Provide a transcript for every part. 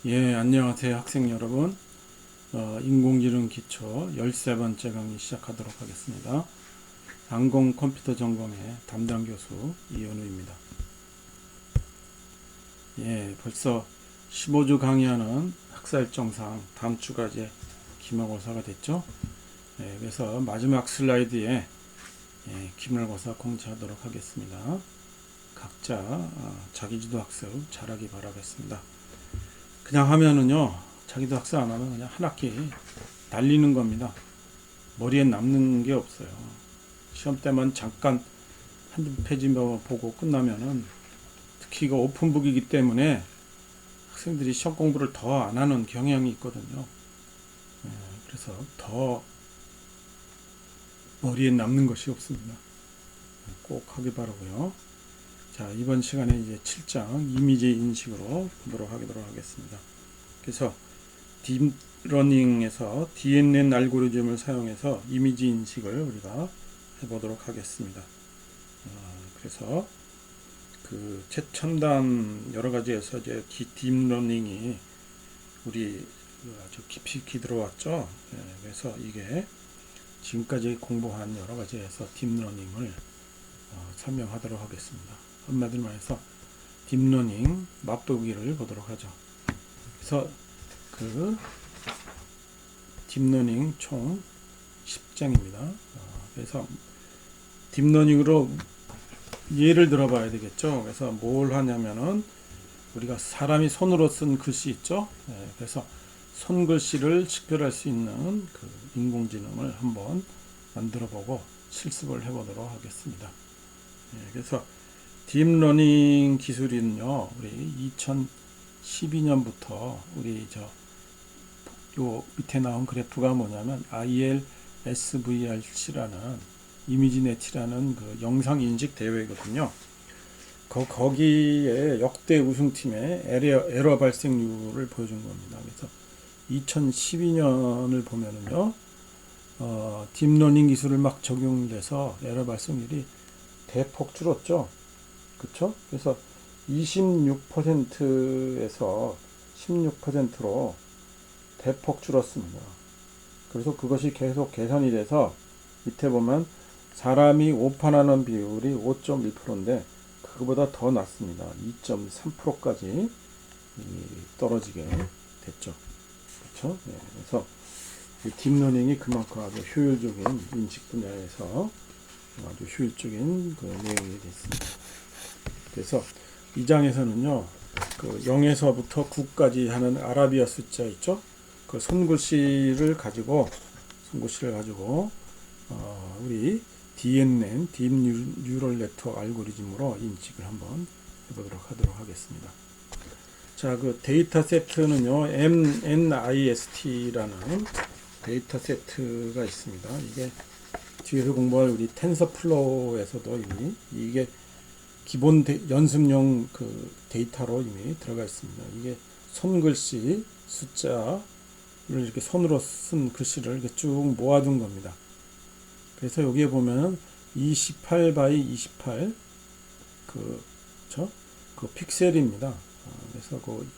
예, 안녕하세요, 학생 여러분. 인공지능 기초 13번째 강의 시작하도록 하겠습니다. 항공 컴퓨터 전공의 담당 교수 이현우입니다. 예, 벌써 15주 강의하는 학사 일정상 다음 주가 이제 기말고사가 됐죠. 예, 그래서 마지막 슬라이드에 기말고사 공지하도록 하겠습니다. 각자 자기주도 학습 잘하기 바라겠습니다. 그냥 하면은요, 자기도 학습 안 하면 그냥 한 학기 달리는 겁니다. 머리에 남는 게 없어요. 시험 때만 잠깐 한두 페이지 보고 끝나면은, 특히 이거 오픈북이기 때문에 학생들이 시험 공부를 더 안 하는 경향이 있거든요. 그래서 더 머리에 남는 것이 없습니다. 꼭 하기 바라고요. 자, 이번 시간에 이제 7장 이미지 인식으로 보도록 하겠습니다. 그래서 딥러닝에서 DNN 알고리즘을 사용해서 이미지 인식을 우리가 해보도록 하겠습니다. 그래서 그 최첨단 여러 가지에서 이제 딥러닝이 우리 아주 깊이 들어왔죠. 그래서 이게 지금까지 공부한 여러 가지에서 딥러닝을 설명하도록 하겠습니다. 한마디로 말해서 딥러닝 맛보기를 보도록 하죠. 그래서 그 딥러닝 총 10장입니다. 그래서 딥러닝으로 예를 들어봐야 되겠죠. 그래서 뭘 하냐면은 우리가 사람이 손으로 쓴 글씨 있죠. 그래서 손글씨를 식별할 수 있는 그 인공지능을 한번 만들어보고 실습을 해보도록 하겠습니다. 그래서 딥러닝 기술은요, 우리 2012년부터 우리 요 밑에 나온 그래프가 뭐냐면 ILSVRC라는 이미지넷이라는 그 영상 인식 대회거든요. 거기에 역대 우승팀의 에러 발생률을 보여준 겁니다. 그래서 2012년을 보면은요, 딥러닝 기술을 막 적용돼서 에러 발생률이 대폭 줄었죠. 그쵸? 그래서 26%에서 16%로 대폭 줄었습니다. 그래서 그것이 계속 개선이 돼서 밑에 보면 사람이 오판하는 비율이 5.1%인데 그거보다 더 낮습니다. 2.3%까지 떨어지게 됐죠. 그렇죠? 네, 그래서 딥러닝이 그만큼 아주 효율적인 인식 분야에서 아주 효율적인 그 내용이 됐습니다. 그래서 이 장에서는요, 그 0에서부터 9까지 하는 아라비아 숫자 있죠? 그 손글씨를 가지고 우리 DNN, 딥 뉴럴 네트워크 알고리즘으로 인식을 한번 해보도록 하겠습니다. 자, 그 데이터 세트는요, MNIST라는 데이터 세트가 있습니다. 이게 뒤에서 공부할 우리 텐서플로우에서도 이미 이게 기본 연습용 그 데이터로 이미 들어가 있습니다. 이게 손글씨 숫자를 이렇게 손으로 쓴 글씨를 이렇게 쭉 모아둔 겁니다. 그래서 여기에 보면은 28 바이 28 그 픽셀입니다. 그래서 그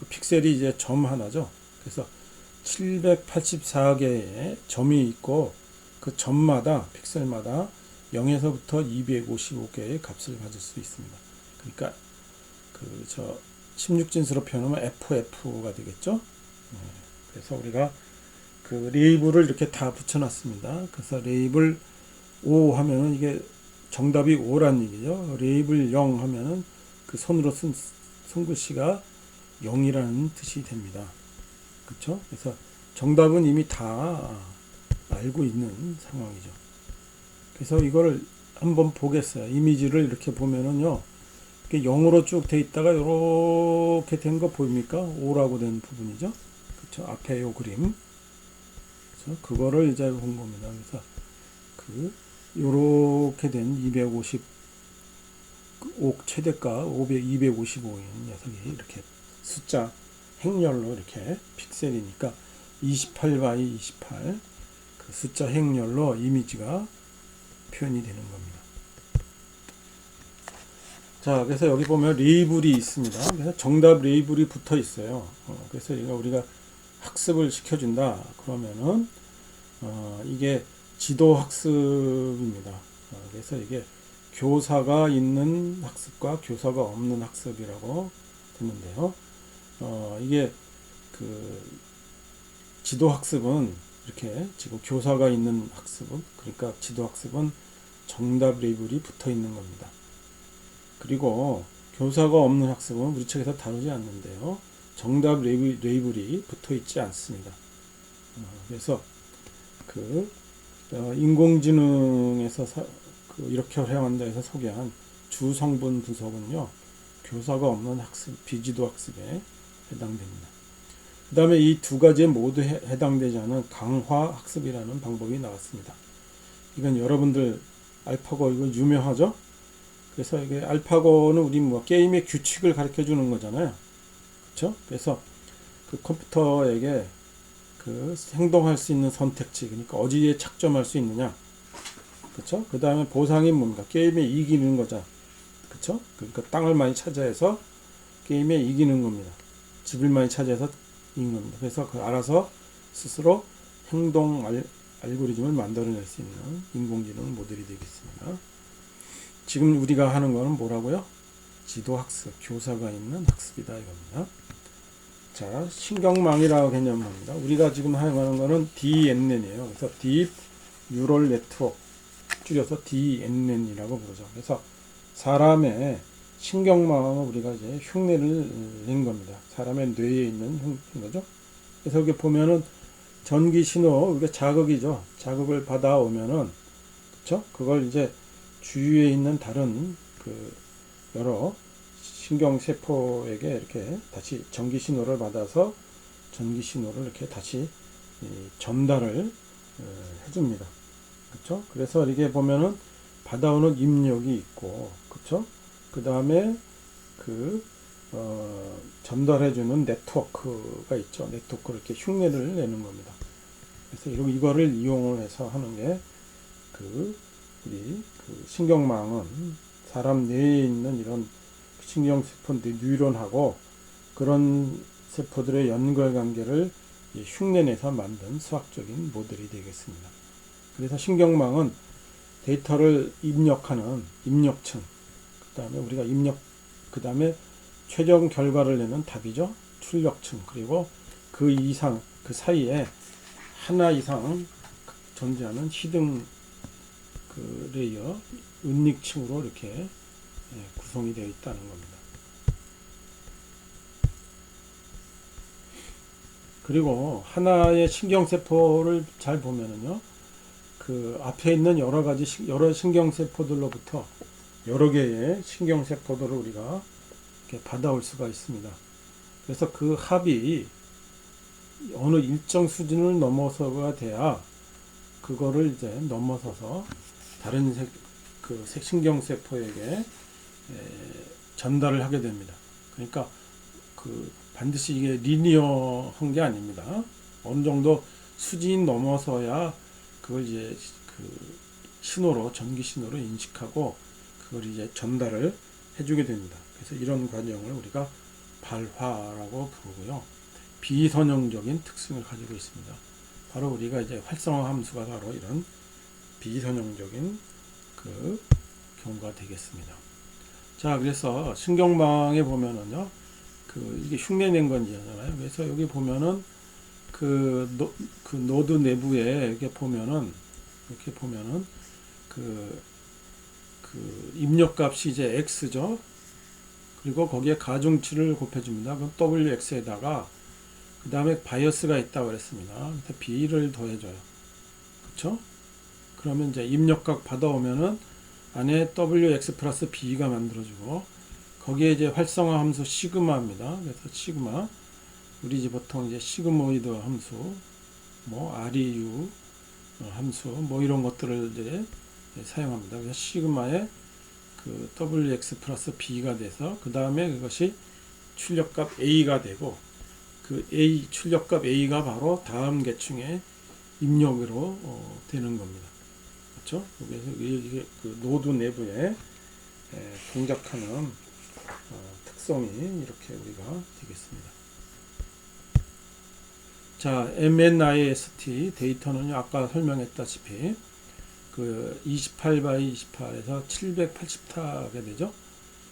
픽셀이 이제 점 하나죠. 그래서 784개의 점이 있고 그 점마다 픽셀마다 0에서부터 255개의 값을 가질 수 있습니다. 그러니까 16진수로 표현하면 FF가 되겠죠. 그래서 우리가 그 레이블을 이렇게 다 붙여놨습니다. 그래서 레이블 5 하면은 이게 정답이 5란 얘기죠. 레이블 0 하면은 그 손으로 쓴 손글씨가 0이라는 뜻이 됩니다. 그렇죠? 그래서 정답은 이미 다 알고 있는 상황이죠. 그래서 이걸 한번 보겠어요. 이미지를 이렇게 보면은요, 이게 0으로 쭉 돼 있다가 이렇게 된 거 보입니까? 5라고 된 부분이죠. 그렇죠? 앞에 요 그림. 그래서 그거를 이제 본 겁니다. 그래서 요렇게 된 255 최대가 255인 녀석이 이렇게 숫자 행렬로 이렇게 픽셀이니까 28 바이 28 그 숫자 행렬로 이미지가 표현이 되는 겁니다. 자, 그래서 여기 보면 레이블이 있습니다. 그래서 정답 레이블이 붙어 있어요. 그래서 우리가 학습을 시켜준다. 그러면은 이게 지도 학습입니다. 그래서 이게 교사가 있는 학습과 교사가 없는 학습이라고 됐는데요. 이게 그 지도 학습은 이렇게 지금 교사가 있는 학습은, 그러니까 지도 학습은 정답 레이블이 붙어 있는 겁니다. 그리고 교사가 없는 학습은 우리 책에서 다루지 않는데요. 정답 레이블이 붙어 있지 않습니다. 그래서 인공지능에서 이렇게 활용한다 해서 소개한 주성분 분석은요, 교사가 없는 학습, 비지도 학습에 해당됩니다. 그 다음에 이 두 가지에 모두 해당되지 않은 강화 학습이라는 방법이 나왔습니다. 이건 여러분들 알파고 이거 유명하죠? 그래서 이게 알파고는 우리 게임의 규칙을 가르쳐 주는 거잖아요. 그렇죠? 그래서 그 컴퓨터에게 행동할 수 있는 선택지, 그러니까 어디에 착점할 수 있느냐. 그렇죠? 그 다음에 보상이 뭡니까? 게임에 이기는 거죠. 그렇죠? 그러니까 땅을 많이 차지해서 게임에 이기는 겁니다. 집을 많이 차지해서 이긴 겁니다. 그래서 알아서 스스로 행동 알고리즘을 만들어낼 수 있는 인공지능 모델이 되겠습니다. 지금 우리가 하는 거는 뭐라고요? 지도학습, 교사가 있는 학습이다 이겁니다. 자, 신경망이라고 개념합니다. 우리가 지금 사용하는 거는 DNN이에요. 그래서 Deep Neural Network, 줄여서 DNN이라고 부르죠. 그래서 사람의 신경망을 우리가 이제 흉내를 낸 겁니다. 사람의 뇌에 있는 거죠. 그래서 여기 보면은 전기 신호, 이게 자극이죠. 자극을 받아오면은, 그쵸? 그걸 이제 주위에 있는 다른 여러 신경세포에게 이렇게 다시 전기 신호를 받아서 전기 신호를 이렇게 다시 전달을 해줍니다. 그렇죠? 그래서 이게 보면은 받아오는 입력이 있고, 그렇죠? 그 다음에 전달해주는 네트워크가 있죠. 네트워크를 이렇게 흉내를 내는 겁니다. 그래서 이거를 이용을 해서 하는 게 우리 신경망은 사람 뇌에 있는 이런 신경세포 뉴런하고 그런 세포들의 연결관계를 흉내내서 만든 수학적인 모델이 되겠습니다. 그래서 신경망은 데이터를 입력하는 입력층, 그 다음에 우리가 그 다음에 최종 결과를 내는 답이죠. 출력층, 그리고 그 이상, 그 사이에 하나 이상 존재하는 히든 레이어, 은닉층으로 이렇게 구성이 되어 있다는 겁니다. 그리고 하나의 신경세포를 잘 보면은요, 앞에 있는 여러 신경세포들로부터 여러 개의 신경세포들을 우리가 이렇게 받아올 수가 있습니다. 그래서 그 합이 어느 일정 수준을 넘어서가 돼야 그거를 이제 넘어서서 다른 신경세포에게 전달을 하게 됩니다. 그러니까 반드시 이게 리니어한 게 아닙니다. 어느 정도 수준이 넘어서야 그걸 이제 신호로, 전기 신호로 인식하고 그걸 이제 전달을 해주게 됩니다. 그래서 이런 과정을 우리가 발화라고 부르고요. 비선형적인 특성을 가지고 있습니다. 바로 우리가 이제 활성화 함수가 바로 이런 비선형적인 경우가 되겠습니다. 자, 그래서 신경망에 보면은요, 이게 흉내낸 건지잖아요. 그래서 여기 보면은 노드 내부에 이렇게 보면은 입력값이 이제 x죠. 그리고 거기에 가중치를 곱해줍니다. 그럼 wx에다가 그 다음에 바이어스가 있다고 그랬습니다. 그래서 b를 더해줘요. 그쵸? 그러면 이제 입력값 받아오면은 안에 wx 플러스 b가 만들어지고 거기에 이제 활성화 함수 시그마입니다. 그래서 시그마, 우리 이제 보통 이제 시그모이드 함수, REU 함수, 이런 것들을 이제 사용합니다. 그래서 시그마에 wx 플러스 b가 돼서 그 다음에 그것이 출력값 a가 되고 출력값 a가 바로 다음 계층의 입력으로 되는 겁니다. 그렇죠? 그래서 이게 노드 내부에 동작하는 특성이 이렇게 우리가 되겠습니다. 자, MNIST 데이터는요, 아까 설명했다시피 그 28 by 28에서 780타가 되죠.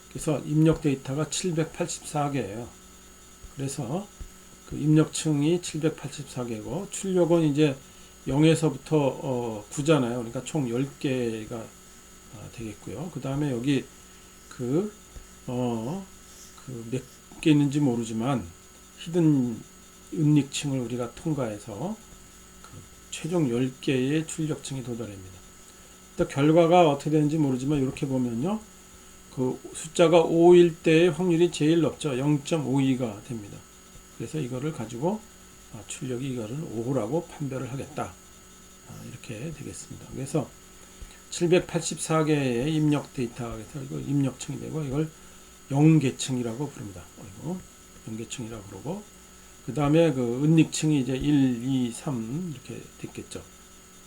그래서 입력 데이터가 784개예요. 그래서 그 입력층이 784개고 출력은 이제 0에서부터 9잖아요. 그러니까 총 10개가 되겠고요. 그 다음에 여기 몇 개 있는지 모르지만 히든 은닉층을 우리가 통과해서 그 최종 10개의 출력층이 도달합니다. 또 결과가 어떻게 되는지 모르지만 이렇게 보면요. 그 숫자가 5일 때의 확률이 제일 높죠. 0.52가 됩니다. 그래서 이거를 가지고 출력이 이거를 5라고 판별을 하겠다. 이렇게 되겠습니다. 그래서 784개의 입력 데이터에서 이거 입력층이 되고 이걸 영계층이라고 부릅니다. 영계층이라고 부르고 그 다음에 그 은닉층이 이제 1, 2, 3 이렇게 됐겠죠.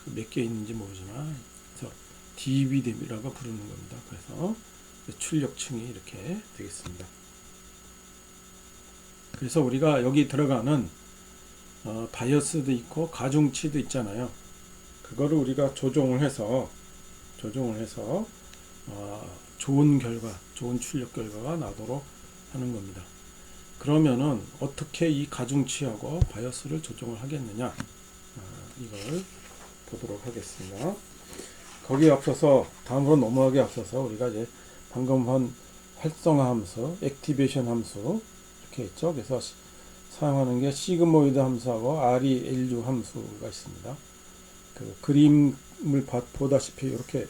몇 개 있는지 모르지만 그래서 DB라고 부르는 겁니다. 그래서 출력층이 이렇게 되겠습니다. 그래서 우리가 여기 들어가는 바이어스도 있고 가중치도 있잖아요. 그거를 우리가 조정을 해서 좋은 결과, 좋은 출력 결과가 나도록 하는 겁니다. 그러면은 어떻게 이 가중치하고 바이어스를 조정을 하겠느냐, 이걸 보도록 하겠습니다. 거기에 앞서서 다음으로 넘어가기 앞서서 우리가 이제 방금 한 활성화 함수, 액티베이션 함수 이렇게 했죠. 그래서 사용하는 게 시그모이드 함수하고 RELU 함수가 있습니다. 그 그림을 보다시피 이렇게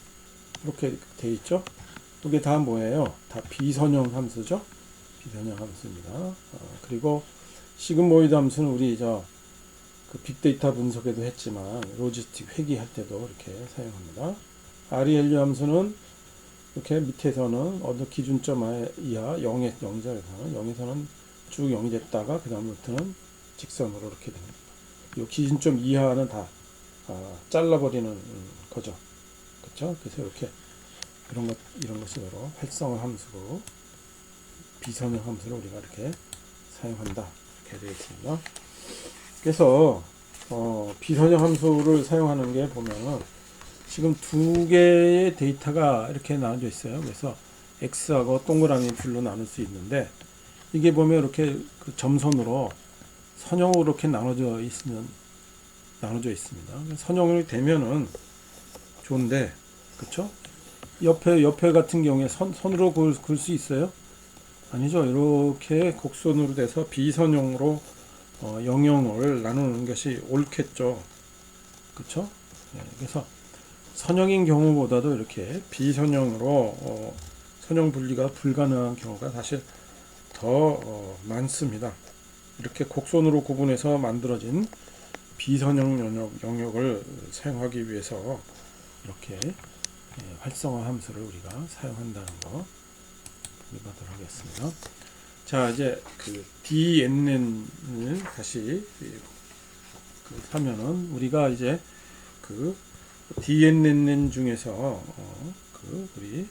돼 있죠. 이게 다 뭐예요? 다 비선형 함수죠. 비선형 함수입니다. 그리고 시그모이드 함수는 우리 그 빅데이터 분석에도 했지만 로지스틱 회귀할 때도 이렇게 사용합니다. RELU 함수는 이렇게 밑에서는 어느 기준점 이하 0에서는 쭉 0이 됐다가 그 다음부터는 직선으로 이렇게 됩니다. 이 기준점 이하는 다 잘라버리는 거죠. 그렇죠? 그래서 이렇게 이런 것이 바로 활성화 함수고 비선형 함수를 우리가 이렇게 사용한다. 이렇게 되어 있습니다. 그래서 비선형 함수를 사용하는 게 보면은 지금 두 개의 데이터가 이렇게 나눠져 있어요. 그래서 X하고 동그라미 줄로 나눌 수 있는데 이게 보면 이렇게 그 점선으로 선형으로 이렇게 나눠져 있습니다. 선형이 되면은 좋은데, 그렇죠? 옆에 같은 경우에 선으로 그을 수 있어요? 아니죠. 이렇게 곡선으로 돼서 비선형으로 영역을 나누는 것이 옳겠죠. 그렇죠? 그래서 선형인 경우보다도 이렇게 비선형으로 선형 분리가 불가능한 경우가 사실 더 많습니다. 이렇게 곡선으로 구분해서 만들어진 비선형 영역을 사용하기 위해서 이렇게 활성화 함수를 우리가 사용한다는 거 보도록 하겠습니다. 자, 이제 그 DNN을 다시 하면은 우리가 이제 그 DNN 중에서 우리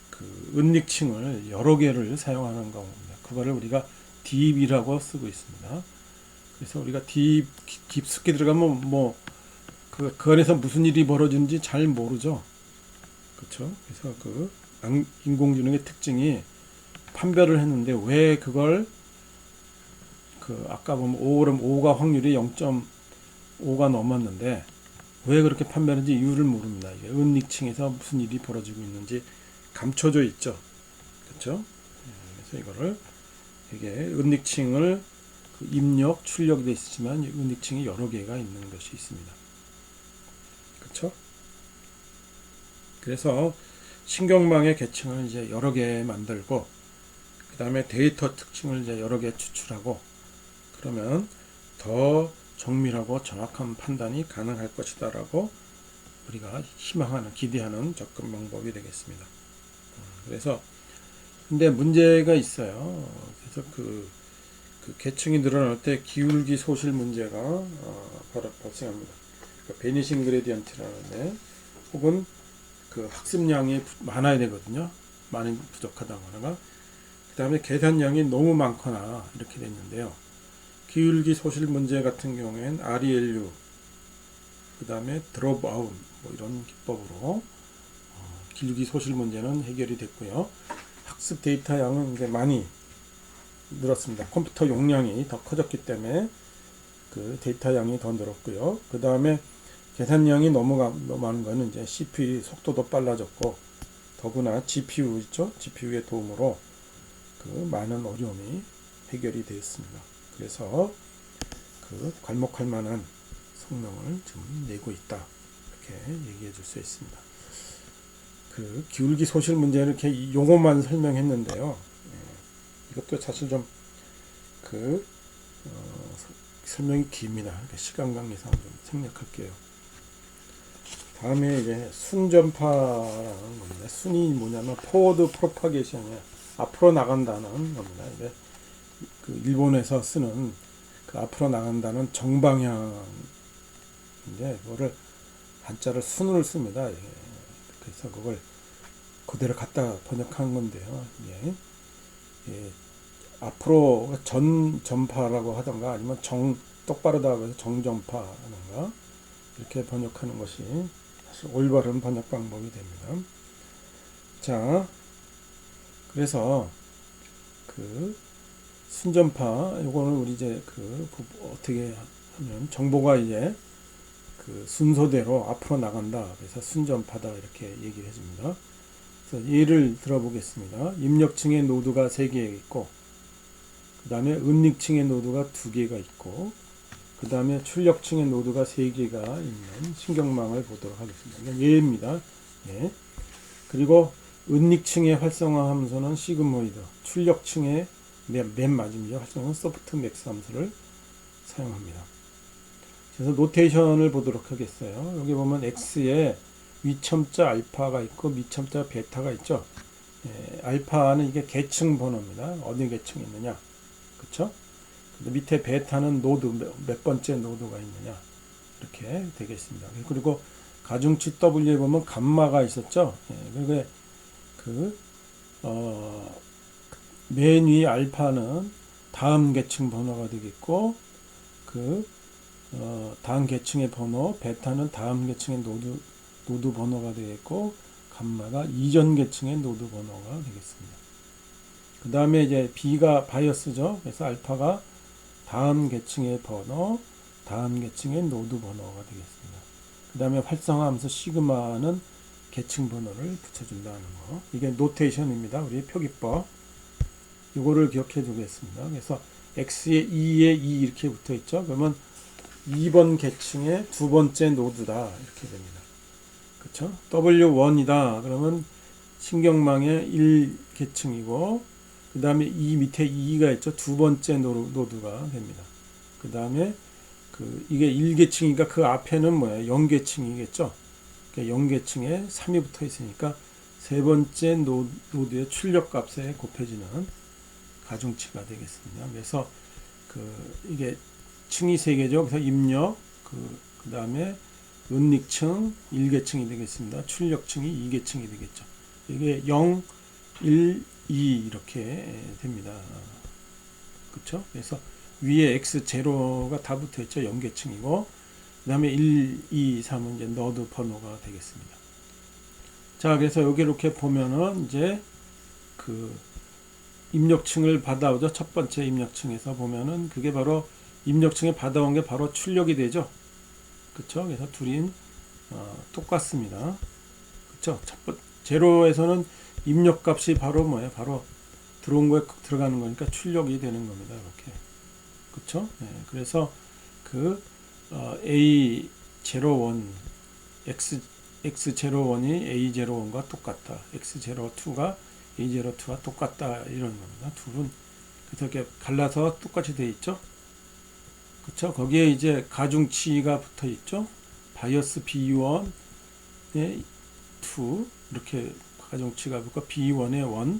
그 은닉층을 여러 개를 사용하는 겁니다. 그거를 우리가 DB라고 쓰고 있습니다. 그래서 우리가 깊숙이 들어가면 그 안에서 무슨 일이 벌어지는지 잘 모르죠. 그렇죠? 그래서 그 인공지능의 특징이 판별을 했는데 왜 그걸 아까 보면 5가 확률이 0.5가 넘었는데 왜 그렇게 판별하는지 이유를 모릅니다. 이게 은닉층에서 무슨 일이 벌어지고 있는지 감춰져 있죠. 그렇죠? 그래서 이거를 이게 은닉층을 입력, 출력이 되어 있지만 은닉층이 여러 개가 있는 것이 있습니다. 그렇죠? 그래서 신경망의 계층을 이제 여러 개 만들고 그 다음에 데이터 특징을 이제 여러 개 추출하고 그러면 더 정밀하고 정확한 판단이 가능할 것이다라고 우리가 희망하는, 기대하는 접근 방법이 되겠습니다. 그래서 근데 문제가 있어요. 그래서 그 계층이 늘어날 때 기울기 소실 문제가 바로 발생합니다. 그러니까 베니싱 그레디언트라는데 혹은 그 학습량이 많아야 되거든요. 많이 부족하다거나, 그 다음에 계산량이 너무 많거나 이렇게 됐는데요. 기울기 소실 문제 같은 경우에는 RELU, 그 다음에 드롭아웃 뭐 이런 기법으로 기울기 소실 문제는 해결이 됐고요. 학습 데이터 양은 이제 많이 늘었습니다. 컴퓨터 용량이 더 커졌기 때문에 그 데이터 양이 더 늘었고요. 그 다음에 계산량이 너무 많은 거는 이제 CPU 속도도 빨라졌고, 더구나 GPU 있죠? GPU의 도움으로 그 많은 어려움이 해결이 되었습니다. 그래서 그 괄목할 만한 성능을 좀 내고 있다, 이렇게 얘기해 줄 수 있습니다. 그 기울기 소실 문제는 이렇게 용어만 설명했는데요. 이것도 사실 좀 설명이 깁니다. 시간 관계상 좀 생략할게요. 다음에 이제 순전파라는 겁니다. 순이 뭐냐면 포워드 프로파게이션이에요. 앞으로 나간다는 겁니다. 이제 그 일본에서 쓰는 그 앞으로 나간다는 정방향인데, 그거를 한자를 순을 씁니다. 그래서 그걸 그대로 갖다 번역한 건데요. 앞으로 전파라고 하던가, 아니면 똑바르다고 해서 정전파라던가 이렇게 번역하는 것이 사실 올바른 번역 방법이 됩니다. 자, 그래서 그 순전파, 요거는 우리 이제 어떻게 하면 정보가 이제 그 순서대로 앞으로 나간다, 그래서 순전파다, 이렇게 얘기를 해줍니다. 그래서 예를 들어보겠습니다. 입력층의 노드가 3개 있고, 그 다음에 은닉층의 노드가 2개가 있고, 그 다음에 출력층의 노드가 3개가 있는 신경망을 보도록 하겠습니다. 이건 예입니다. 예. 그리고 은닉층의 활성화 함수는 시그모이드, 출력층의 맨 마지막에 활성화는 소프트맥스 함수를 사용합니다. 그래서 노테이션을 보도록 하겠어요. 여기 보면 X에 위첨자 알파가 있고 미첨자 베타가 있죠. 알파는 이게 계층 번호입니다. 어느 계층이 있느냐, 그렇죠? 밑에 베타는 노드, 몇 번째 노드가 있느냐, 이렇게 되겠습니다. 그리고 가중치 W에 보면 감마가 있었죠. 그리고 맨 위 알파는 다음 계층 번호가 되겠고, 다음 계층의 번호, 베타는 다음 계층의 노드 번호가 되겠고, 감마가 이전 계층의 노드 번호가 되겠습니다. 그 다음에 이제 B가 바이어스죠. 그래서 알파가 다음 계층의 번호, 다음 계층의 노드 번호가 되겠습니다. 그 다음에 활성화 함수 시그마는 계층 번호를 붙여준다는 거. 이게 노테이션입니다. 우리 표기법. 이거를 기억해 두겠습니다. 그래서 X에 2에 2 이렇게 붙어 있죠. 그러면 2번 계층의 두 번째 노드다, 이렇게 됩니다. 그렇죠? W1이다. 그러면 신경망의 1계층이고, 그 다음에 이 밑에 2가 있죠. 두 번째 노드가 됩니다. 그 다음에 이게 1계층이니까 그 앞에는 뭐예요? 0계층이겠죠. 그러니까 0계층에 3이 붙어 있으니까 세 번째 노드의 출력 값에 곱해지는 가중치가 되겠습니다. 그래서 이게 층이 3개죠. 그래서 입력, 그 다음에 은닉층 1계층이 되겠습니다. 출력층이 2계층이 되겠죠. 이게 0, 1, 2 이렇게 됩니다. 그렇죠? 그래서 위에 X0가 다 붙어 있죠. 0계층이고, 그 다음에 1, 2, 3은 이제 노드 번호가 되겠습니다. 자, 그래서 여기 이렇게 보면은 이제 입력층을 받아오죠. 첫 번째 입력층에서 보면은 그게 바로 입력층에 받아온 게 바로 출력이 되죠. 그렇죠? 그래서 둘이 똑같습니다. 그렇죠? 제로에서는 입력값이 바로 뭐예요? 바로 들어온 거에 들어가는 거니까 출력이 되는 겁니다. 이렇게. 그렇죠? 네, 그래서 A01 X01이 A01과 똑같다. X02가 A02와 똑같다, 이런 겁니다. 둘은 그래서 이렇게 갈라서 똑같이 돼 있죠. 그렇죠? 거기에 이제 가중치가 붙어 있죠. 바이어스 B1에 2 이렇게 가중치가 붙고 B1에 1,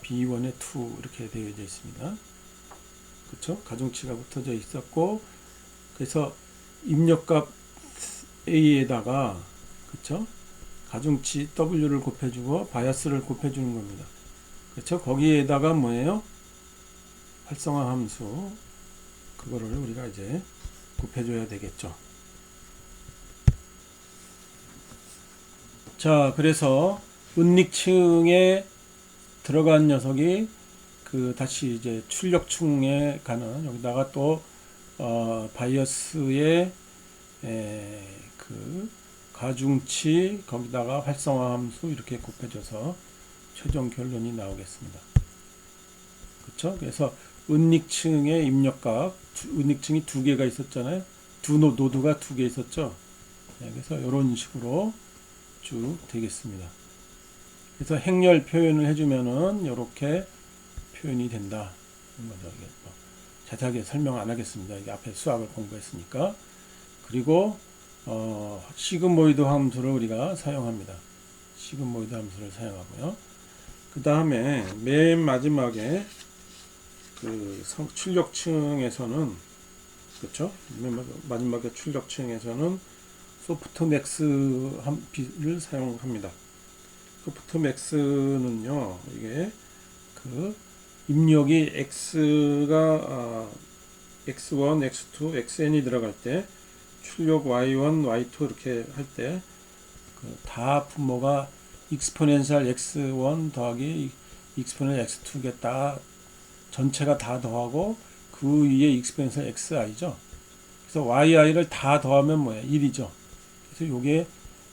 B1에 2 이렇게 되어져 있습니다. 그렇죠? 가중치가 붙어져 있었고, 그래서 입력값 A에다가, 그렇죠? 가중치 W를 곱해주고 바이어스를 곱해주는 겁니다. 그렇죠? 거기에다가 뭐예요? 활성화 함수 그거를 우리가 이제 곱해줘야 되겠죠. 자, 그래서 은닉층에 들어간 녀석이 그 다시 이제 출력층에 가는 여기다가 또 바이어스의 그 가중치 거기다가 활성화 함수 이렇게 곱해줘서 최종 결론이 나오겠습니다. 그렇죠? 그래서 은닉층의 입력값, 은닉층이 두 개가 있었잖아요. 두 노드가 두 개 있었죠. 네, 그래서 이런 식으로 쭉 되겠습니다. 그래서 행렬 표현을 해주면은 이렇게 표현이 된다. 자세하게 설명 안 하겠습니다. 이게 앞에 수학을 공부했으니까. 그리고 시그모이드 함수를 우리가 사용합니다. 시그모이드 함수를 사용하고요. 그 다음에 맨 마지막에 그 출력층에서는 그렇죠? 맨 마지막에 출력층에서는 소프트맥스를 사용합니다. 소프트맥스는요, 이게 그 입력이 x가 x1, x2, xn이 들어갈 때 출력 y1, y2 이렇게 할 때 그 다 분모가 익스포넨셜 x1 더하기 익스포넨셜 x2게 다 전체가 다 더하고 그 위에 익스포넨셜 xi죠. 그래서 yi를 다 더하면 뭐예요? 1이죠. 그래서 요게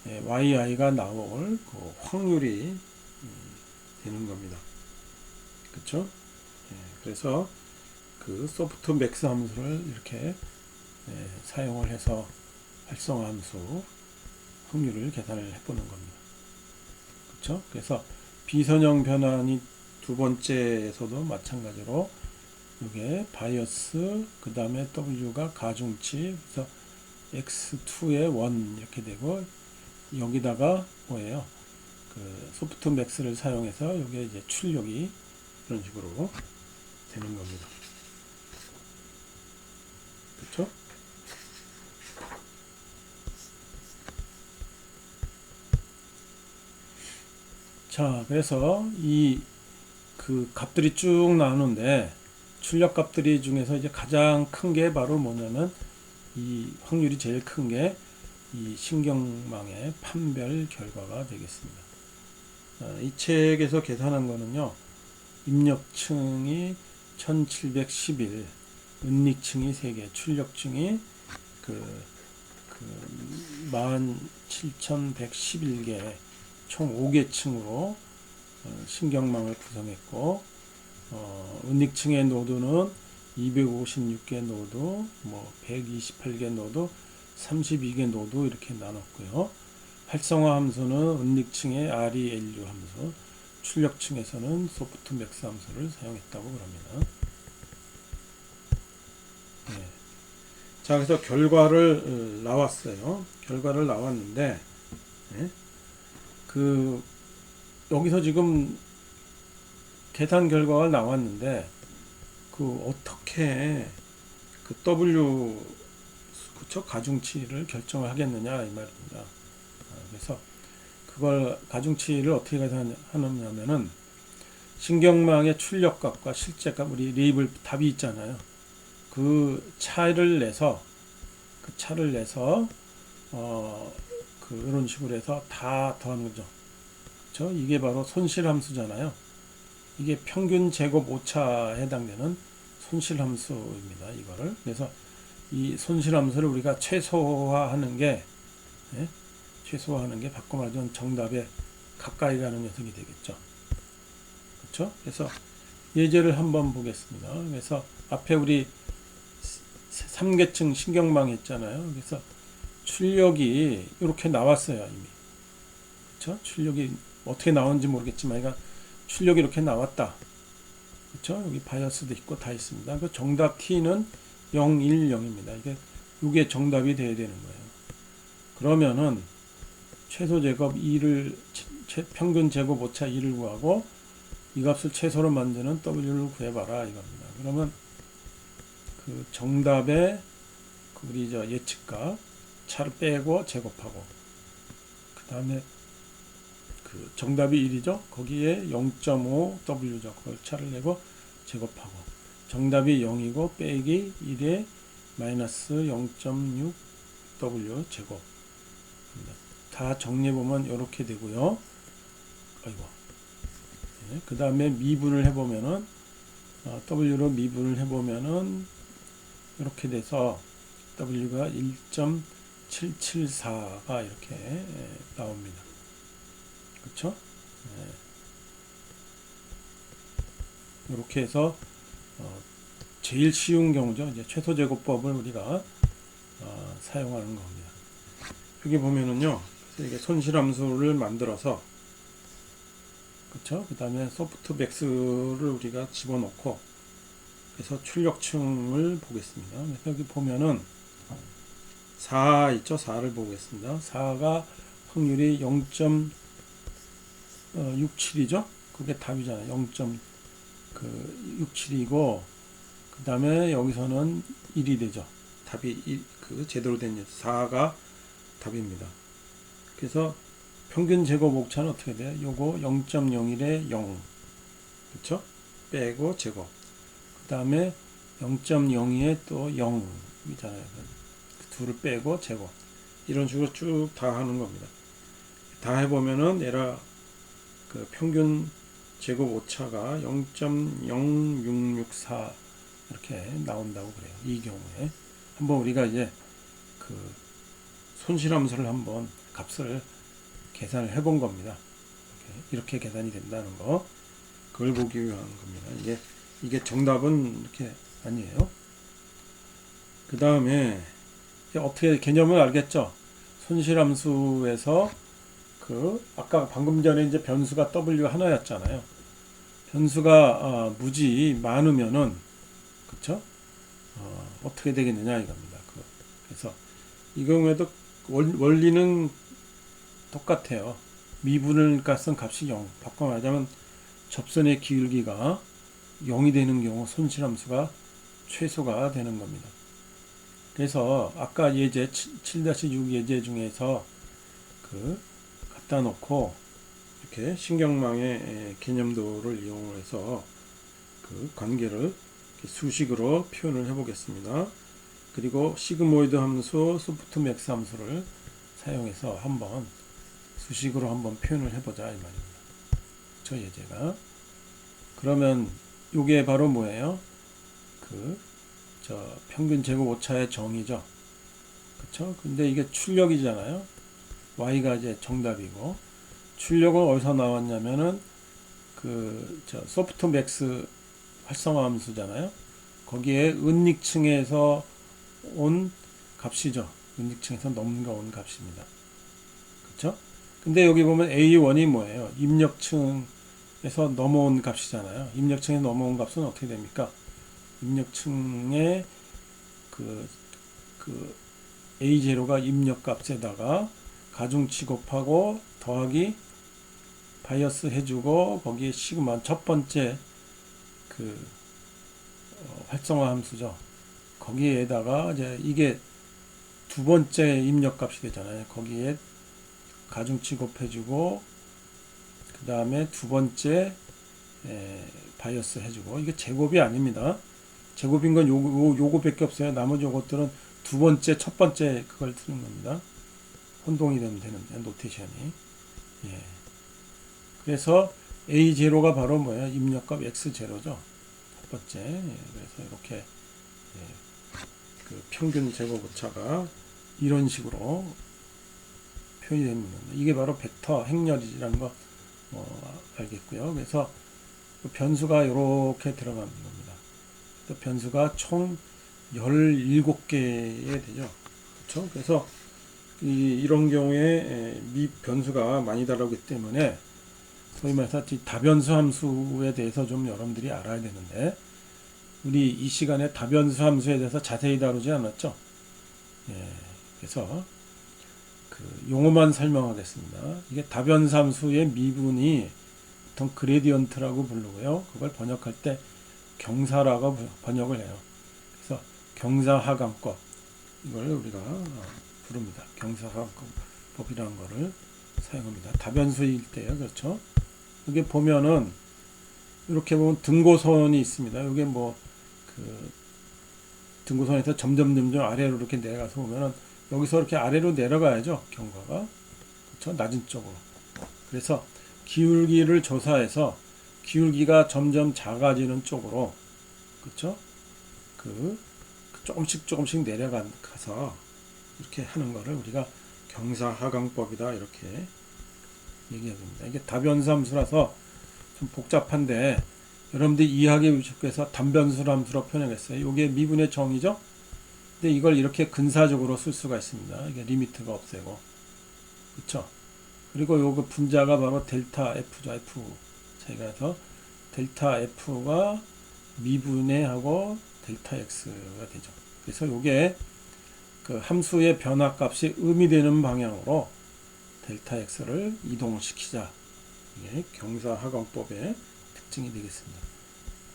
yi가 나올 그 확률이 되는 겁니다. 그렇죠? 그래서 그 소프트 맥스 함수를 이렇게 사용을 해서 활성화 함수 확률을 계산을 해보는 겁니다. 그렇죠? 그래서 비선형 변환이 두 번째에서도 마찬가지로 이게 바이어스 그 다음에 W가 가중치 그래서 X2의 1 이렇게 되고 여기다가 뭐예요? 그 소프트 맥스를 사용해서 이게 이제 출력이 이런 식으로 되는 겁니다. 그렇죠? 자, 그래서 이 그 값들이 쭉 나오는데 출력 값들이 중에서 이제 가장 큰 게 바로 뭐냐면 이 확률이 제일 큰 게 이 신경망의 판별 결과가 되겠습니다. 이 책에서 계산한 거는요. 입력층이 1711, 은닉층이 3개, 출력층이 그 17111개, 총 5개 층으로 신경망을 구성했고, 은닉층의 노드는 256개 노드, 뭐 128개 노드, 32개 노드 이렇게 나눴고요. 활성화 함수는 은닉층의 RELU 함수, 출력층에서는 소프트 맥스 함수를 사용했다고 그럽니다. 네. 자, 그래서 결과를 나왔어요. 결과를 나왔는데, 네. 그 여기서 지금 계산 결과가 나왔는데, 그 어떻게 그 W 그쵸 가중치를 결정을 하겠느냐 이 말입니다. 그래서 그걸 가중치를 어떻게 하느냐면은 신경망의 출력값과 실제값 우리 레이블 답이 있잖아요. 그 차를 내서 그 이런 식으로 해서 다 더하는 거죠. 그렇죠? 이게 바로 손실함수잖아요. 이게 평균 제곱 오차에 해당되는 손실함수입니다. 이거를 그래서 이 손실함수를 우리가 최소화하는 게 바꿔 말하자면 정답에 가까이 가는 녀석이 되겠죠. 그렇죠? 그래서 예제를 한번 보겠습니다. 그래서 앞에 우리 3계층 신경망 했잖아요. 그래서 출력이 이렇게 나왔어요. 이미. 그렇죠? 출력이 어떻게 나오는지 모르겠지만 그러니까 출력이 이렇게 나왔다. 그렇죠? 여기 바이어스도 있고 다 있습니다. 그 정답 T는 0, 1, 0입니다. 이게 정답이 돼야 되는 거예요. 그러면은 최소 제곱 2를 평균 제곱 오차 2를 구하고 이 값을 최소로 만드는 W를 구해봐라 이겁니다. 그러면 그 정답의 우리 예측값 차를 빼고 제곱하고 그 다음에 그 정답이 1이죠. 거기에 0.5W죠. 그걸 차를 내고 제곱하고 정답이 0이고 빼기 1에 마이너스 0.6W 제곱. 다 정리해보면 이렇게 되고요. 아이고. 네, 그 다음에 미분을 해보면은 W로 미분을 해보면은 이렇게 돼서 W가 1.774가 이렇게 나옵니다. 그렇죠? 네. 이렇게 해서 제일 쉬운 경우죠. 이제 최소 제곱법을 우리가 사용하는 겁니다. 여기 보면은요. 이게 손실함수를 만들어서 그렇죠? 그 다음에 소프트맥스를 우리가 집어넣고 그래서 출력층을 보겠습니다. 그래서 여기 보면은 4 있죠? 4를 보겠습니다. 4가 확률이 0.67이죠? 그게 답이잖아요. 0.67이고 그 다음에 여기서는 1이 되죠. 답이 그 제대로 된 4가 답입니다. 그래서 평균 제곱 옥차는 어떻게 돼요? 요거 0.01에 0 그쵸? 빼고 제곱 그 다음에 0.02에 또 0이잖아요. 둘을 빼고 제곱 이런 식으로 쭉 다 하는 겁니다. 다 해보면은 얘라 그 평균 제곱 오차가 0.0664 이렇게 나온다고 그래요. 이 경우에 한번 우리가 이제 그 손실함수를 한번 값을 계산을 해본 겁니다. 이렇게 계산이 된다는 거 그걸 보기 위한 겁니다. 이게 정답은 이렇게 아니에요. 그 다음에 어떻게 개념을 알겠죠? 손실함수에서 그 아까 방금 전에 이제 변수가 W 하나였잖아요. 변수가 무지 많으면은 그쵸? 어떻게 되겠느냐 이겁니다. 그래서 이 경우에도 원리는 똑같아요. 미분을 값은 값이 0. 바꿔 말하자면 접선의 기울기가 0이 되는 경우 손실함수가 최소가 되는 겁니다. 그래서 아까 예제 7-6 예제 중에서 그 갖다 놓고 이렇게 신경망의 개념도를 이용해서 그 관계를 수식으로 표현을 해 보겠습니다. 그리고 시그모이드 함수, 소프트맥스 함수를 사용해서 한번 수식으로 한번 표현을 해보자 이 말입니다. 저 예제가 그러면 이게 바로 뭐예요? 저 평균 제곱 오차의 정의죠. 그쵸? 근데 이게 출력이잖아요. y가 이제 정답이고 출력은 어디서 나왔냐면은 저 소프트맥스 활성화 함수잖아요. 거기에 은닉층에서 온 값이죠. 은닉층에서 넘겨온 값입니다. 그쵸? 근데 여기 보면 A1이 뭐예요? 입력층에서 넘어온 값이잖아요. 입력층에 넘어온 값은 어떻게 됩니까? 입력층의 그 A0가 입력값에다가 가중치 곱하고 더하기 바이어스 해주고 거기에 시그마 첫 번째 활성화 함수죠. 거기에다가 이제 이게 두 번째 입력값이 되잖아요. 거기에 가중치 곱해주고 그 다음에 두 번째 바이어스 해주고 이게 제곱이 아닙니다. 제곱인 건 요거밖에 없어요. 나머지 요것들은 두 번째, 첫 번째 그걸 쓰는 겁니다. 혼동이 되면 되는데 노테이션이. 예. 그래서 A0가 바로 뭐예요? 입력값 X0죠. 첫 번째. 예. 그래서 이렇게 그 평균 제곱 오차가 이런 식으로 표현이 됩니다. 이게 바로 벡터 행렬이라는 거 알겠고요. 그래서 그 변수가 이렇게 들어가는 겁니다. 변수가 총 17개에 되죠. 그렇죠? 그래서 이런 경우에 변수가 많이 다르기 때문에 소위 말해서 다변수 함수에 대해서 좀 여러분들이 알아야 되는데 우리 이 시간에 다변수 함수에 대해서 자세히 다루지 않았죠. 예, 그래서 그 용어만 설명하겠습니다. 이게 다변수 함수의 미분이 보통 그레디언트라고 부르고요. 그걸 번역할 때 경사라고 번역을 해요. 그래서 경사하강법 이걸 우리가 부릅니다. 경사하강법이라는 거를 사용합니다. 다변수일 때요. 그렇죠? 여기 보면은 이렇게 보면 등고선이 있습니다. 이게 뭐 그 등고선에서 점점 아래로 이렇게 내려가서 보면은 여기서 이렇게 아래로 내려가야죠. 경과가. 그렇죠? 낮은 쪽으로. 그래서 기울기를 조사해서 기울기가 점점 작아지는 쪽으로, 그렇죠? 조금씩 내려가서 이렇게 하는 거를 우리가 경사하강법이다 이렇게 얘기합니다. 이게 다변수함수라서 좀 복잡한데 여러분들이 이해하기 위해서 단변수함수로 표현했어요. 이게 미분의 정의죠. 근데 이걸 이렇게 근사적으로 쓸 수가 있습니다. 이게 리미트가 없애고, 그렇죠? 그리고 요거 분자가 바로 델타 F죠. F 차이가 나서 델타 F가 미분의 하고 델타 X가 되죠. 그래서 요게 그 함수의 변화값이 의미되는 방향으로 델타 X를 이동시키자. 이게 경사하강법의 특징이 되겠습니다.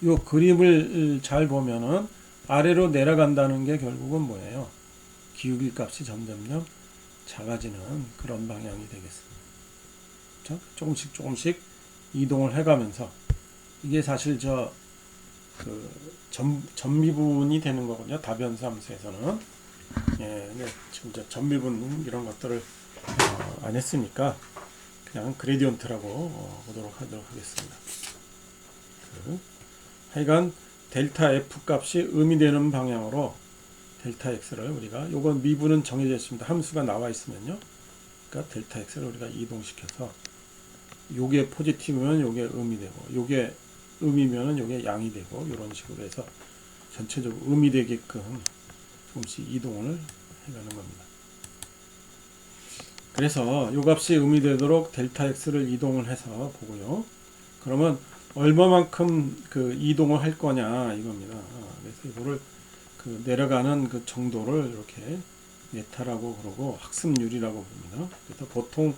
요 그림을 잘 보면은 아래로 내려간다는 게 결국은 뭐예요? 기울기 값이 점점점 작아지는 그런 방향이 되겠습니다. 그렇죠? 조금씩 이동을 해가면서 이게 사실 전미분이 되는 거거든요. 다변수 함수에서는. 예, 근데 지금 전미분 이런 것들을 안 했으니까 그냥 그레디언트라고 보도록 하겠습니다. 하여간 델타 F 값이 의미되는 방향으로 델타 X를 우리가 요건 미분은 정해져 있습니다. 함수가 나와 있으면요. 그러니까 델타 X를 우리가 이동시켜서 요게 포지티브면 요게 의미되고 요게 음이면은 요게 양이 되고 이런 식으로 해서 전체적으로 의미되게끔 조금씩 이동을 해가는 겁니다. 그래서 요 값이 의미되도록 델타 X를 이동을 해서 보고요. 그러면 얼마만큼 그 이동을 할 거냐 이겁니다. 그래서 이거를 그 내려가는 그 정도를 이렇게 네타라고 그러고 학습률이라고 부릅니다. 그래서 보통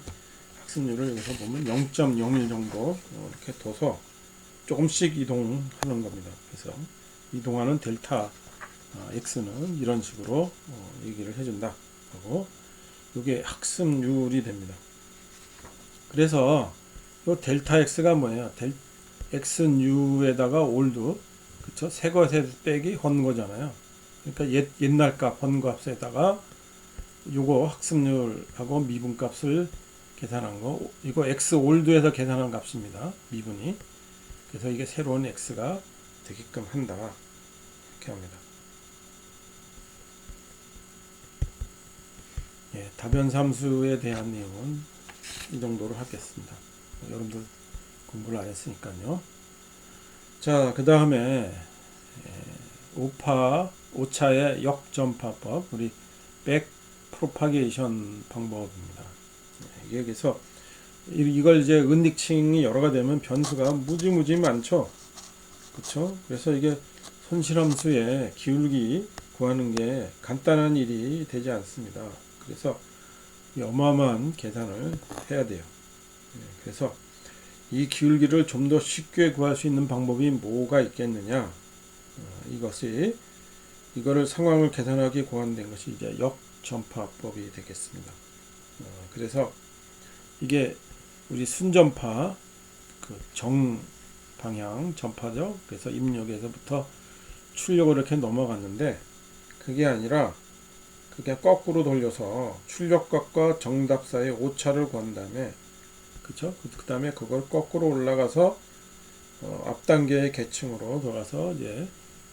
학습률을 여기서 보면 0.01 정도 이렇게 둬서 조금씩 이동하는 겁니다. 그래서 이동하는 델타 X는 이런 식으로 얘기를 해준다 하고 이게 학습률이 됩니다. 그래서 이 델타 X가 뭐예요? X뉴에다가 올드, 그쵸? 새 것에 빼기 헌거잖아요. 그러니까 옛날 값 헌값에다가 요거 학습률하고 미분값을 계산한 거, 이거 X 올드에서 계산한 값입니다. 미분이. 그래서 이게 새로운 X가 되게끔 한다. 이렇게 합니다. 예, 다변함수에 대한 내용은 이 정도로 하겠습니다. 여러분들 공부를 안 했으니까요. 자, 그 다음에 오차의 역전파법, 우리 백 프로파게이션 방법입니다. 여기서 이걸 이제 은닉칭이 여러가 되면 변수가 무지 많죠. 그렇죠? 그래서 이게 손실함수의 기울기 구하는 게 간단한 일이 되지 않습니다. 그래서 어마어마한 계산을 해야 돼요. 그래서 이 기울기를 좀 더 쉽게 구할 수 있는 방법이 뭐가 있겠느냐? 이거를 상황을 계산하기 고안된 것이 이제 역전파법이 되겠습니다. 그래서 이게 우리 순전파 그 정방향 전파죠. 그래서 입력에서부터 출력으로 이렇게 넘어갔는데 그게 아니라 그게 거꾸로 돌려서 출력값과 정답 사이의 오차를 구한 다음에 그쵸? 그 다음에 그걸 거꾸로 올라가서 앞 단계의 계층으로 돌아서 이제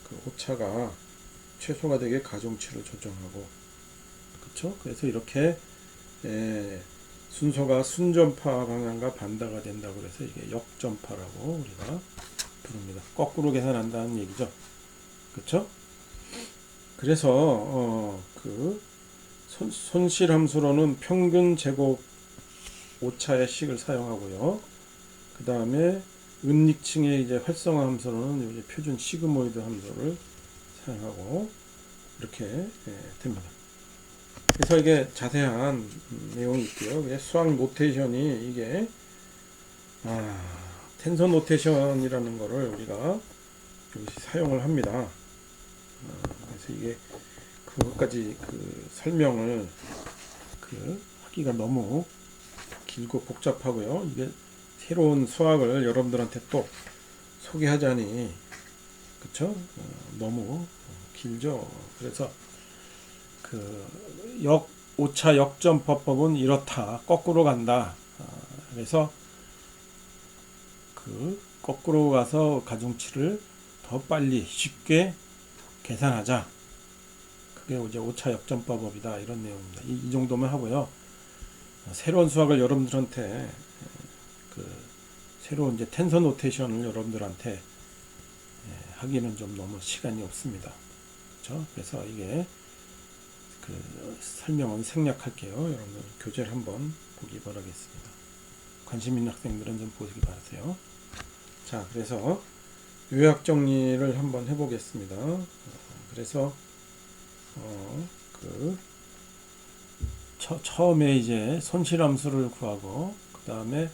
그 오차가 최소가 되게 가중치를 조정하고 그쵸? 그래서 이렇게 순서가 순전파 방향과 반대가 된다고 그래서 이게 역전파라고 우리가 부릅니다. 거꾸로 계산한다는 얘기죠. 그쵸? 그래서 그 손실함수로는 평균 제곱 오차의 식을 사용하고요. 그 다음에 은닉층의 이제 활성화 함수로는 이제 표준 시그모이드 함수를 사용하고 이렇게 됩니다. 그래서 이게 자세한 내용이 있고요. 수학 노테이션이 이게 텐서 노테이션이라는 거를 우리가 여기서 사용을 합니다. 그래서 이게 그것까지 그 설명을 하기가 너무 길고 복잡하고요. 이게 새로운 수학을 여러분들한테 또 소개하자니 그쵸? 너무 길죠. 그래서 그 오차 역전법은 이렇다. 거꾸로 간다. 그래서 그 거꾸로 가서 가중치를 더 빨리 쉽게 계산하자. 그게 이제 오차 역전법이다. 이런 내용입니다. 이 정도만 하고요. 새로운 수학을 여러분들한테 그 새로운 이제 텐서 노테이션을 여러분들한테 하기는 좀 너무 시간이 없습니다. 그렇죠? 그래서 이게 그 설명은 생략할게요. 여러분들 교재를 한번 보기 바라겠습니다. 관심 있는 학생들은 좀 보시기 바라세요. 자, 그래서 요약 정리를 한번 해보겠습니다. 그래서 처음에 이제 손실함수를 구하고 그 다음에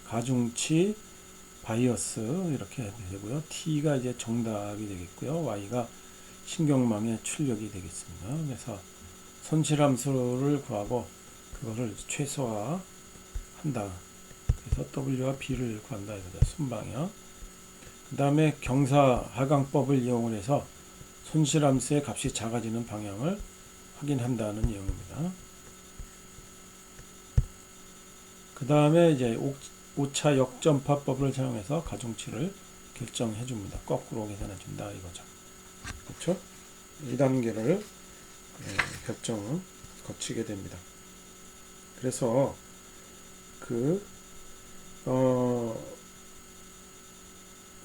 가중치, 바이어스 이렇게 되고요. T가 이제 정답이 되겠고요. Y가 신경망의 출력이 되겠습니다. 그래서 손실함수를 구하고 그거를 최소화한다. 그래서 W와 B를 구한다 이거죠. 순방향. 그 다음에 경사하강법을 이용을 해서 손실함수의 값이 작아지는 방향을 확인한다는 내용입니다. 그 다음에 이제 오차 역전파법을 사용해서 가중치를 결정해 줍니다. 거꾸로 계산해 준다 이거죠. 그렇죠? 이 단계를 결정을 거치게 됩니다. 그래서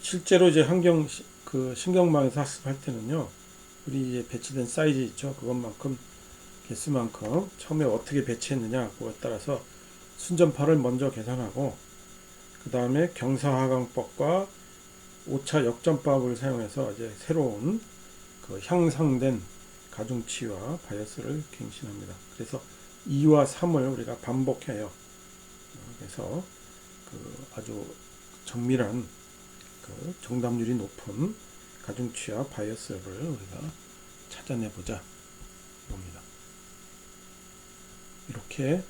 실제로 이제 신경망에서 학습할 때는요, 우리 이제 배치된 사이즈 있죠. 그것만큼 개수만큼 처음에 어떻게 배치했느냐 그거에 따라서 순전파를 먼저 계산하고 그 다음에 경사하강법과 오차 역전법을 사용해서 이제 새로운 그 향상된 가중치와 바이어스를 갱신합니다. 그래서 2와 3을 우리가 반복해요. 그래서 그 아주 정밀한 그 정답률이 높은 가중치와 바이어스를 우리가 찾아내보자 이겁니다. 이렇게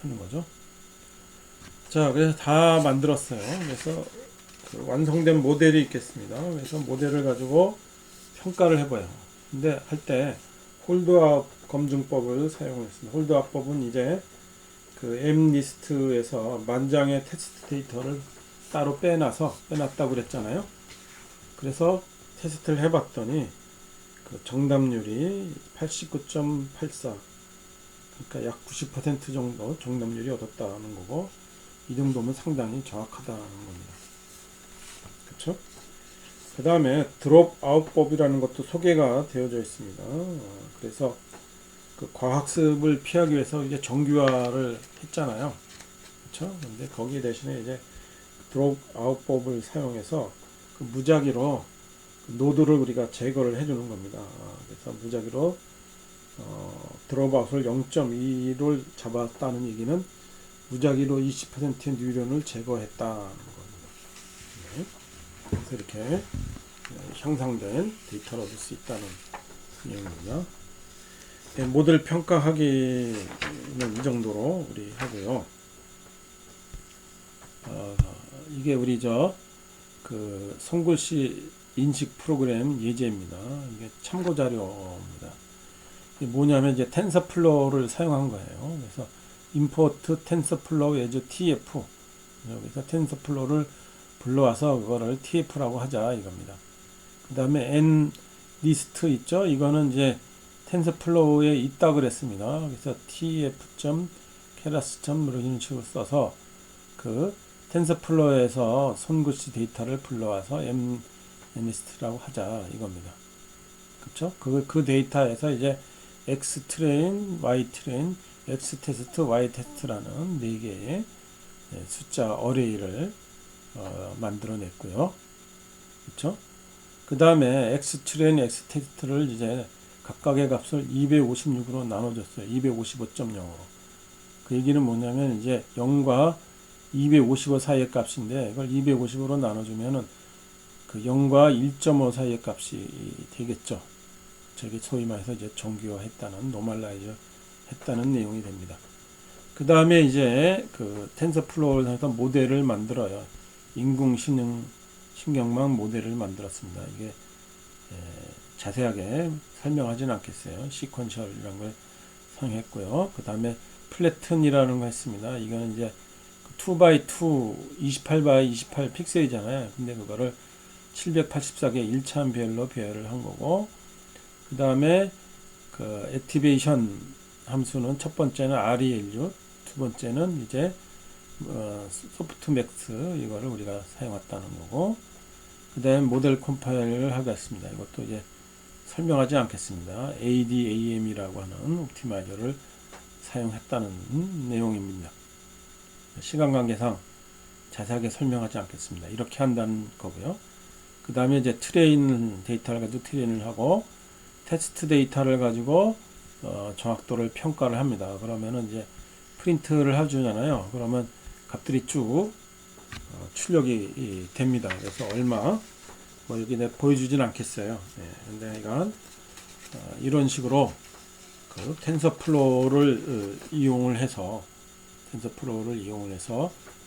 하는 거죠. 자, 그래서 다 만들었어요. 그래서 그 완성된 모델이 있겠습니다. 그래서 모델을 가지고 평가를 해봐요. 근데 할 때 홀드업 검증법을 사용했습니다. 홀드업법은 이제 그 M리스트에서 만장의 테스트 데이터를 따로 빼놨다고 그랬잖아요. 그래서 테스트를 해봤더니 그 정답률이 89.84, 그러니까 약 90% 정도 정답률이 얻었다는 거고, 이 정도면 상당히 정확하다는 겁니다. 그렇죠? 그 다음에 드롭아웃법이라는 것도 소개가 되어져 있습니다. 그래서 그 과학습을 피하기 위해서 이제 정규화를 했잖아요. 그렇죠? 근데 거기 대신에 이제 드롭아웃법을 사용해서 그 무작위로 그 노드를 우리가 제거를 해주는 겁니다. 그래서 무작위로 드롭아웃을 0.2를 잡았다는 얘기는 무작위로 20%의 뉴런을 제거했다는 겁니다. 네. 그래서 이렇게 향상된 데이터를 얻을 수 있다는 내용입니다. 네, 모델 평가하기는 이 정도로 우리 하고요. 이게 우리 그 손글씨 인식 프로그램 예제입니다. 이게 참고 자료입니다. 이게 뭐냐면 이제 텐서플로우를 사용한 거예요. 그래서 import tensorflow as tf. 여기서 텐서플로우를 불러와서 그거를 tf라고 하자 이겁니다. 그 다음에 nlist 있죠? 이거는 이제 텐서플로우에 있다 그랬습니다. 그래서 tf.keras. 이런 식으로 써서 그 텐서플로우에서 손글씨 데이터를 불러와서 nlist라고 하자 이겁니다. 그렇죠? 그 데이터에서 이제 xtrain, ytrain, xtest, ytest라는 4개의 숫자 어레이를 만들어냈고요. 그렇죠? 그 다음에 xtrain, xtest를 이제 각각의 값을 256으로 나눠줬어요. 255.0으로. 그 얘기는 뭐냐면 이제 0과 255 사이의 값인데 이걸 250으로 나눠주면은 그 0과 1.5 사이의 값이 되겠죠. 저게 소위 말해서 이제 정규화했다는, 노멀라이즈 했다는 내용이 됩니다. 그 다음에 이제 그 텐서플로우를 해서 모델을 만들어요. 신경망 모델을 만들었습니다. 이게 자세하게 설명하진 않겠어요. 시퀀셜이라는 걸 사용했고요. 그 다음에 플래튼이라는 거 했습니다. 이거는 이제 2x2 28x28 픽셀이잖아요. 근데 그거를 784개 1차원별로 배열을 한 거고, 그 다음에 그 액티베이션 함수는 첫 번째는 RELU, 두 번째는 이제 소프트맥스 이거를 우리가 사용했다는 거고, 그 다음에 모델 컴파일을 하겠습니다. 이것도 이제 설명하지 않겠습니다. ADAM이라고 하는 옵티마이저를 사용했다는 내용입니다. 시간 관계상 자세하게 설명하지 않겠습니다. 이렇게 한다는 거고요. 그 다음에 이제 트레인 데이터를 가지고 트레인을 하고, 테스트 데이터를 가지고 정확도를 평가를 합니다. 그러면은 이제 프린트를 해주잖아요. 그러면 값들이 쭉 출력이 됩니다. 그래서 얼마 뭐 여기 내가 보여주진 않겠어요. 근데 이건 이런 식으로 그 텐서플로우를 이용을 해서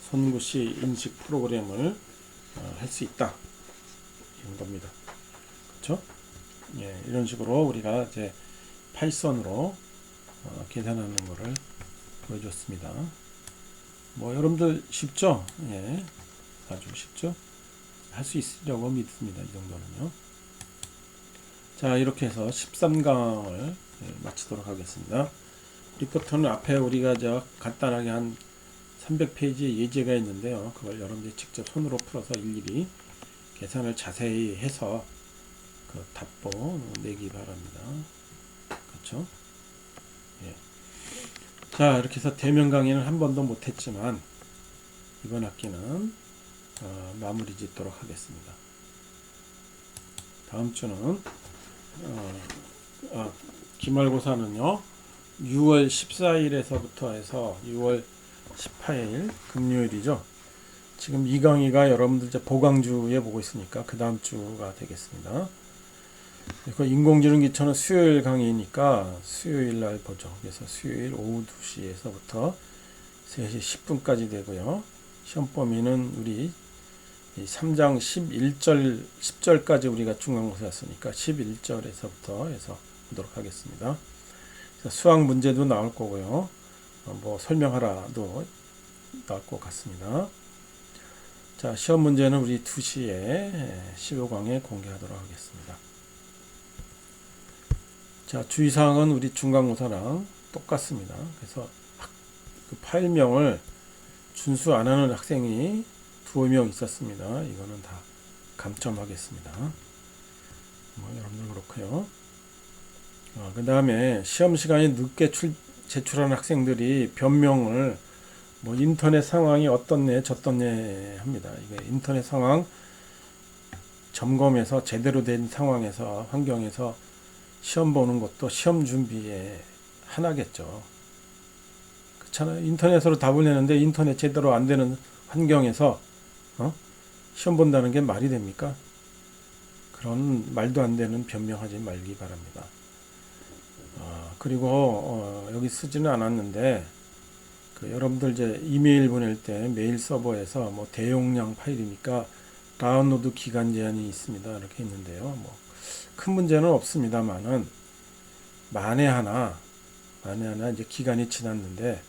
손구시 인식 프로그램을 할 수 있다, 이런 겁니다. 그렇죠? 이런 식으로 우리가 이제 파이썬으로 계산하는 거를 보여줬습니다. 뭐 여러분들 쉽죠? 아주 쉽죠? 할 수 있으려고 믿습니다. 이 정도는요. 자, 이렇게 해서 13강을 마치도록 하겠습니다. 리포터는 앞에 우리가 간단하게 한 300페이지 예제가 있는데요. 그걸 여러분들이 직접 손으로 풀어서 일일이 계산을 자세히 해서 그 답보 내기 바랍니다. 그렇죠? 자, 이렇게 해서 대면 강의는 한 번도 못했지만 이번 학기는 마무리 짓도록 하겠습니다. 다음 주는 기말고사는요 6월 14일에서부터 해서 6월 18일 금요일이죠. 지금 이 강의가 여러분들 이제 보강주에 보고 있으니까 그 다음 주가 되겠습니다. 그리고 인공지능 기초는 수요일 강의니까 수요일 날 보죠. 그래서 수요일 오후 2시에서부터 3시 10분까지 되고요. 시험 범위는 우리 3장 10절까지 우리가 중간고사였으니까 11절에서부터 해서 보도록 하겠습니다. 수학 문제도 나올 거고요. 뭐 설명하라도 나올 것 같습니다. 자, 시험 문제는 우리 2시에 15강에 공개하도록 하겠습니다. 자, 주의사항은 우리 중간고사랑 똑같습니다. 그래서 그 파일명을 준수 안 하는 학생이 2명 있었습니다. 이거는 다 감점하겠습니다. 뭐 여러분들 그렇고요. 그 다음에 시험 시간이 늦게 제출한 학생들이 변명을 뭐 인터넷 상황이 어떻네 저떻네 합니다. 이게 인터넷 상황 점검해서 제대로 된 상황에서 환경에서 시험 보는 것도 시험 준비의 하나겠죠. 그렇잖아요. 인터넷으로 답을 내는데 인터넷 제대로 안 되는 환경에서 시험 본다는 게 말이 됩니까? 그런 말도 안 되는 변명하지 말기 바랍니다. 그리고 여기 쓰지는 않았는데 그 여러분들 이제 이메일 보낼 때 메일 서버에서 뭐 대용량 파일이니까 다운로드 기간 제한이 있습니다. 이렇게 있는데요. 뭐 큰 문제는 없습니다만은 만에 하나 이제 기간이 지났는데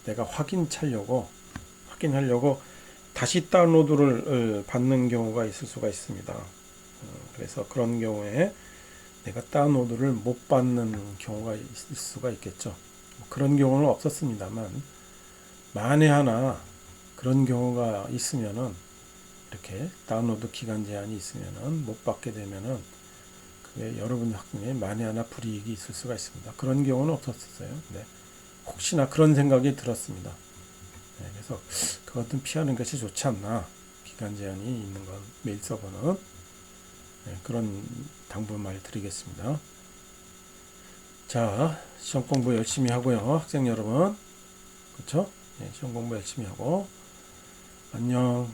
내가 확인하려고 다시 다운로드를 받는 경우가 있을 수가 있습니다. 그래서 그런 경우에 내가 다운로드를 못 받는 경우가 있을 수가 있겠죠. 그런 경우는 없었습니다만 만에 하나 그런 경우가 있으면은 이렇게 다운로드 기간 제한이 있으면은 못 받게 되면은 그게 여러분 학생에 만에 하나 불이익이 있을 수가 있습니다. 그런 경우는 없었어요. 네. 혹시나 그런 생각이 들었습니다. 그래서 그것은 피하는 것이 좋지 않나. 기간 제한이 있는 건 메일 서버는 그런 당부말 드리겠습니다. 자, 시험 공부 열심히 하고요. 학생 여러분. 그렇죠? 시험 공부 열심히 하고 안녕.